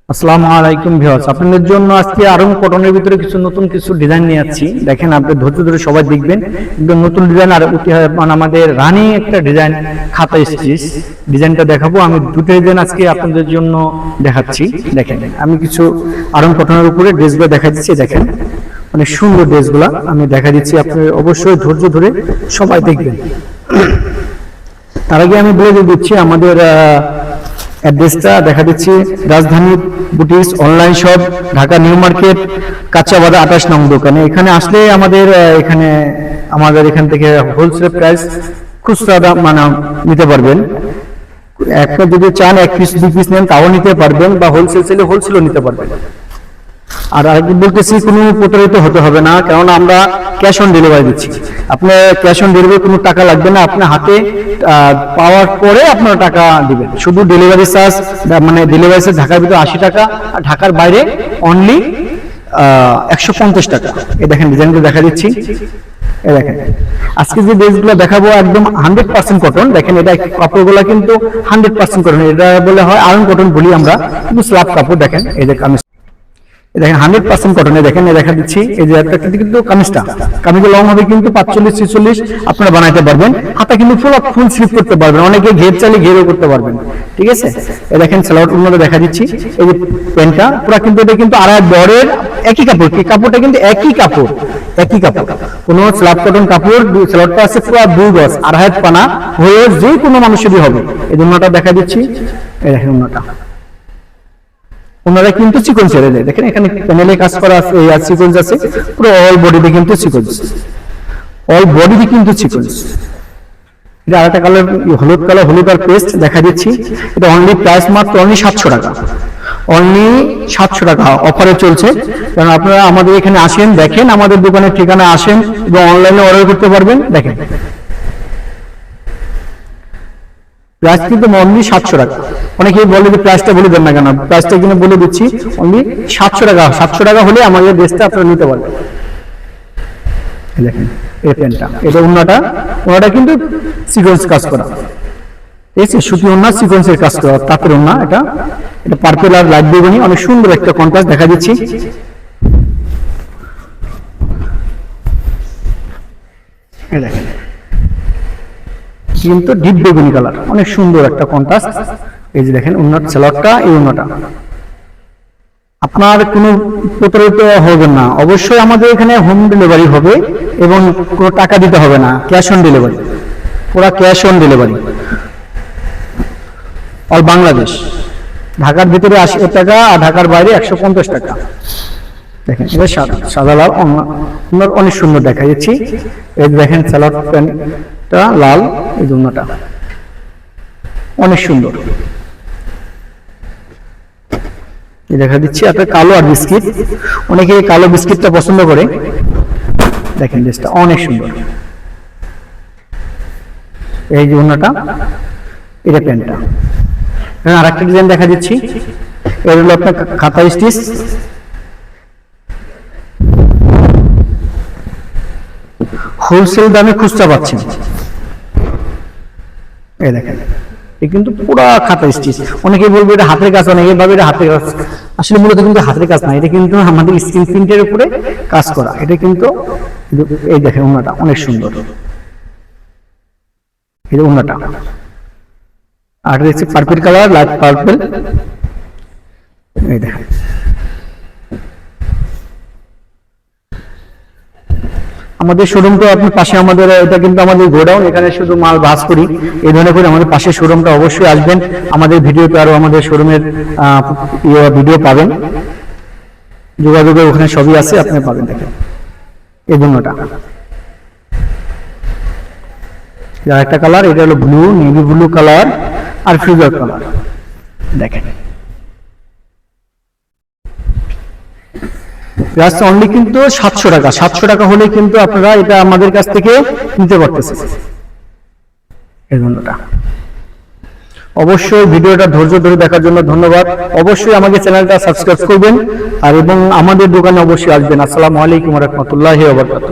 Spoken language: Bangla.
আসসালামু আলাইকুম ভিউয়ার্স, আপনাদের জন্য আজকে আরং কটনের ভিতরে নতুন কিছু ডিজাইন নিয়ে আসছি। দেখেন, আপনি ধৈর্য ধরে সবাই দেখবেন। একদম নতুন ডিজাইন আর মানে আমাদের রানিং একটা ডিজাইন খাতা স্টিচ ডিজাইনটা দেখাবো। আমি দুটো ডিজাইন আজকে আপনাদের জন্য দেখাচ্ছি। দেখেন, আমি কিছু আরং কটনের উপরে ড্রেসগুলো দেখা দিচ্ছি। দেখেন, অনেক সুন্দর ড্রেসগুলো আমি দেখা দিচ্ছি। আপনি অবশ্যই ধৈর্য ধরে সবাই দেখবেন। তার আগে আমি বলে দিচ্ছি আমাদের অ্যাড্রেসটা দেখা দিচ্ছি। রাজধানী boutiques online shop, Dhaka new market, কাঁচা বাজার 28 নং দোকানে। এখানে আসলে আমাদের এখান থেকে হোলসেল প্রাইস খুচরা দাম মানে নিতে পারবেন। একটা যদি চান 1 পিস 2 পিস নেন তাও নিতে পারবেন, বা হোলসেল চাইলে হোলসেলও নিতে পারবেন। আর আরেকদিন বলতেছি, কোনো প্রতারিত হতে হবে না, কারণ আমরা ক্যাশ অন ডেলিভারি দিচ্ছি। আপনার ক্যাশ অন ডেলিভারি কোনো টাকা লাগবে না, আপনার হাতে পাওয়ার পরে আপনার টাকা দিবেন। শুধু ডেলিভারি চার্জ, মানে ডেলিভারি চার্জ ঢাকার ভিতরে 80 টাকা, আর ঢাকার বাইরে অনলি 150 টাকা। এই দেখেন ডিজাইনগুলো দেখা দিচ্ছি। এই দেখেন, আজকে যে ড্রেসগুলো দেখাবো একদম 100% কটন। দেখেন, এটা কাপড়গুলো কিন্তু 100% কটন। এটা বলে হয় আয়রন কটন বলি আমরা, কিন্তু স্ল্যাব কাপড়। দেখেন, এই যে কামিজ, দেখেন 100% কটনে। দেখেন, দেখা দিচ্ছি এই যে একটা কিন্তু কামিজের লং হবে কিন্তু 45-46 আপনারা বানাইতে পারবেন। হাতা কিন্তু ফুল স্লিপ করতে পারবেন, অনেকে ঘের চাইলে ঘেরও করতে পারবেন। ঠিক আছে, এই দেখেন সালোয়ার উন্নত দেখা দিচ্ছি। এই যে প্যান্টটা পুরো কিন্তু এটা কিন্তু আড়াই বরের একই কাপড়, কাপড়টা কিন্তু একই কাপড়। কোন স্ল্যাব কটন কাপড়। সালোয়ারটা আছে পুরো 2 গজ, আড়াই পানা হয়ে যে কোনো মানুষেরই হবে। এই জন্যটা দেখা দিচ্ছি। এই দেখেন ওনারা কিন্তু সিকোয়েন্স এর দেয়। দেখেন, এখানে প্যানেলে কাজ করা আছে, এই সিকোয়েন্স আছে পুরো অল বডিতে কিন্তু সিকোয়েন্স, এটা আরেকটা কালার হলুদ আর পেস্ট দেখা দিচ্ছি। এটা অনলি প্রাইস মাত্র অনলি 700 টাকা, অনলি 700 টাকা অফারে চলছে। কারণ আপনারা আমাদের এখানে আসেন, দেখেন আমাদের দোকানের ঠিকানা, আসেন এবং অনলাইনে অর্ডার করতে পারবেন। দেখেন, প্রাইস কিন্তু অনলি 700 টাকা। অনেকেই বলে যে প্রাইসটা বলে দেন না কেন, প্রাইসটা কিন্তু বলে দিচ্ছি। অনলি 700 টাকা। 700 টাকা হলে আমাদের ড্রেসটা আপনারা নিতে পারবেন। দেখেন, এই প্যান্টটা, এটা ওনাটা কিন্তু সিকোয়েন্স কাজ করা। ঠিক আছে, সুতি ওন্না সিকোয়েন্সের কাজ করা, তাঁতের ওন্না। এটা পার্পল আর লাইট বেগুনি, অনেক সুন্দর একটা কন্ট্রাস্ট দেখা দিচ্ছি। এই দেখেন, কিন্তু ডিপ বেগুনি কালার, অনেক সুন্দর একটা কন্ট্রাস্ট। এই যে দেখেন উন্নত সালোয়ারটা, এই উন্নতটা। আপনার কোনো প্রতারিত হবেন না। অবশ্যই আমাদের এখানে হোম ডেলিভারি হবে এবং কোনো টাকা দিতে হবে না, ক্যাশ অন ডেলিভারি, পুরো cash on delivery all Bangladesh. ঢাকার ভিতরে 80 টাকা আর ঢাকার বাইরে 150 টাকা। দেখেন, এটা সাদা লাল, অনেক সুন্দর দেখা যাচ্ছে। এই দেখেন সালোয়ার প্যান্টটা লাল, এই জন্যটা অনেক সুন্দর দেখা দিচ্ছি। আপনার কালো আর বিস্কিট, অনেকে কালো বিস্কিটটা পছন্দ করে। দেখেন, ড্রেসটা অনেক সুন্দর। এই যে ওন্নাটা, এটা প্যান্টটা। আর একটা ডিজাইন দেখা দিচ্ছি। এর হলো আপনার খাতা স্টিচ। হোলসেল দামে খুচরা পাচ্ছেন। এই দেখেন, এই কিন্তু পুরো খাতা স্টিচ। অনেকে বলবে এটা হাতের কাজ, অনেকে ভাবে এটা হাতের কাজ। আসলে মূলত কিন্তু হাতের কাজ না, এটা কিন্তু আমাদের স্ক্রিন প্রিন্টের উপরে কাজ করা। এটা কিন্তু এই দেখেন ওন্নাটা অনেক সুন্দর। এই যে ওন্নাটা, আর হচ্ছে পার্পল কালার, লাইট পার্পল। এই দেখেন, আমাদের শোরুমটা আপনার পাশে, আমাদের এটা কিন্তু আমাদের গোডাউন, এখানে শুধু মাল ভাঁজ করি। এই ধরনের করে আমাদের পাশে শোরুমটা অবশ্যই আসবেন। আমাদের ভিডিওতে আরো আমাদের শোরুমের ভিডিও পাবেন, যোগাযোগের ওখানে সবই আছে, আপনি পাবেন। দেখেন, এই জন্যটা একটা কালার, এটা হলো ব্লু, নেভি ব্লু কালার আর ফিউজার কালার। দেখেন, অনলি কিন্তু 700 টাকা। 700 টাকা হলে কিন্তু আপনারা এটা আমাদের কাছ থেকে নিতে পারতেছেন। এই জন্যটা অবশ্যই ভিডিওটা ধৈর্য ধরে দেখার জন্য ধন্যবাদ। অবশ্যই আমাদের চ্যানেলটা সাবস্ক্রাইব করবেন আর এবং আমাদের দোকানে অবশ্যই আসবেন। আসসালামু আলাইকুম ওয়া রাহমাতুল্লাহি ওয়া বারাকাতুহু।